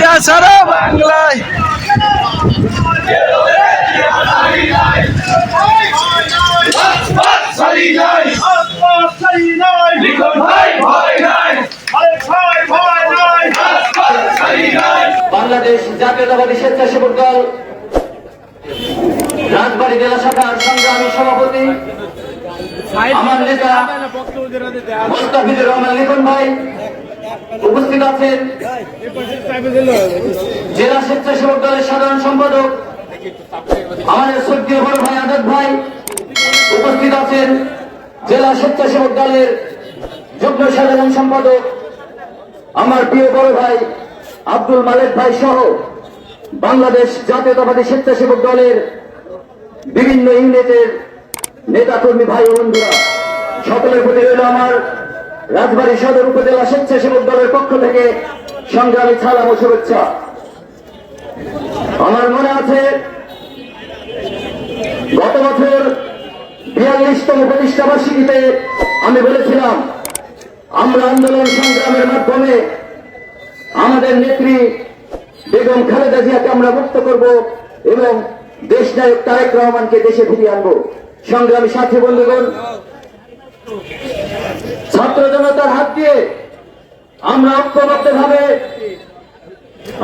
জিয়া সারা বাংলায় বাংলাদেশ জাতীয়তাবাদী স্বেচ্ছাসেবক দল রাজবাড়ী জেলা শাখার সংগ্রামী সভাপতি আমার নেতা মোস্তাফিজুর রহমান লিখন ভাই উপস্থিত আছেন। জেলা স্বেচ্ছাসেবক দলের সাধারণ সম্পাদক আমাদের শ্রদ্ধেয় বড় ভাই আজাদ ভাই উপস্থিত আছেন। জেলা স্বেচ্ছাসেবক দলের যুগ্ম সাধারণ সম্পাদক আমার প্রিয় বড় ভাই আব্দুল মালেক ভাই সহ বাংলাদেশ জাতীয়তাবাদী স্বেচ্ছাসেবক দলের বিভিন্ন ইউনিটের নেতাকর্মী ভাই ও বন্ধুরা, সকলের প্রতি রইল আমার রাজবাড়ী সদর উপজেলা স্বেচ্ছাসেবক দলের পক্ষ থেকে সংগ্রামী সালাম ও শুভেচ্ছা। আমার মনে আছে গত বছর 42তম প্রতিষ্ঠা বার্ষিকীতে আমি বলেছিলাম আমরা আন্দোলন সংগ্রামের মাধ্যমে আমাদের নেত্রী বেগম খালেদা জিয়াকে আমরা মুক্ত করব এবং দেশ নায়ক তারেক রহমানকে দেশে ফিরিয়ে আনবো। সংগ্রামী সাথী বন্ধুগণ, ছাত্র জনতার হাত দিয়ে আমরা ঐক্যবদ্ধভাবে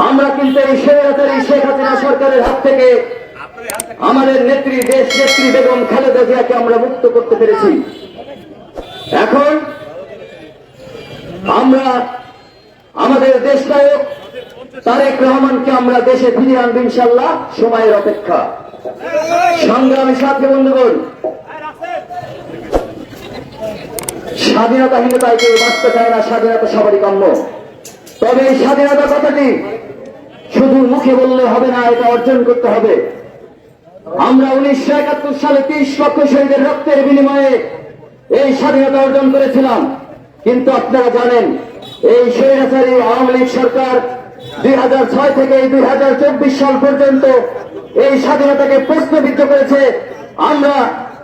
আমরা কিন্তু এই স্বৈরাচারী শেখ হাসিনা সরকারের হাত থেকে আমাদের নেত্রী দেশ নেত্রী বেগম খালেদা জিয়াকে আমরা মুক্ত করতে পেরেছি। এখন আমরা আমাদের দেশ নায়ক তারেক রহমানকে আমরা দেশে ফিরিয়ে আনবো ইনশাল্লাহ, সময়ের অপেক্ষা। সংগ্রামী সাথী বন্ধুগণ, স্বাধীনতাহীনতায় কেউ বাঁচতে চায় না, স্বাধীনতা সবারই কাম্য। তবে এই স্বাধীনতা কথাটি শুধু মুখে বললে হবে না, এটা অর্জন করতে হবে। আমরা 1971 সালে 30 লক্ষ শহীদের রক্তের বিনিময়ে এই স্বাধীনতা অর্জন করেছিলাম, কিন্তু আপনারা জানেন এই স্বৈরাচারী আওয়ামী লীগ সরকার 2006 থেকে 2024 সাল পর্যন্ত এই স্বাধীনতাকে প্রশ্নবিদ্ধ করেছে। আমরা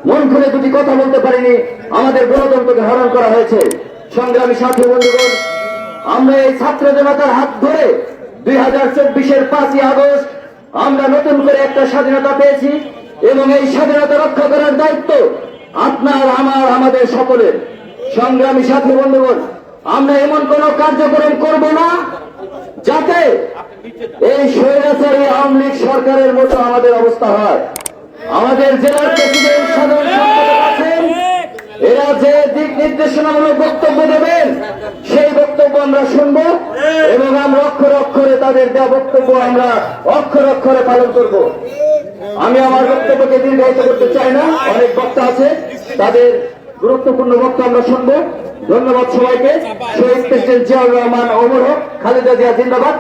মন খুলে দুটি কথা বলতে পারিনি, আমাদের গণতন্ত্রকে হরণ করা হয়েছে। সংগ্রামী সাথী বন্ধুগণ, আমরা এই ছাত্র জনতার হাত ধরে 2024-এর 5ই আগস্ট আমরা নতুন করে একটা স্বাধীনতা পেয়েছি এবং এই স্বাধীনতা রক্ষা করার দায়িত্ব আপনার আমার আমাদের সকলের। সংগ্রামী সাথী বন্ধুগণ, আমরা এমন কোন কার্যক্রম করব না যাতে এই স্বৈরাচারী আওয়ামী লীগ সরকারের মতো আমাদের অবস্থা হয়। আমাদের জেলার প্রেসিডেন্ট সাধারণ সম্পাদক আছেন, এরা যে দিক নির্দেশনামূলক বক্তব্য দেবেন সেই বক্তব্য আমরা শুনব এবং আমরা অক্ষরে অক্ষরে তাদের দেওয়া বক্তব্য আমরা অক্ষরে অক্ষরে পালন করব। আমি আমার বক্তব্যকে দীর্ঘায়িত করতে চাই না, অনেক বক্তা আছে, তাদের গুরুত্বপূর্ণ বক্তব্য আমরা শুনব। ধন্যবাদ সবাইকে। শহীদ প্রেসিডেন্ট জিয়াউর রহমান অমর হোক, খালেদা জিয়া জিন্দাবাদ।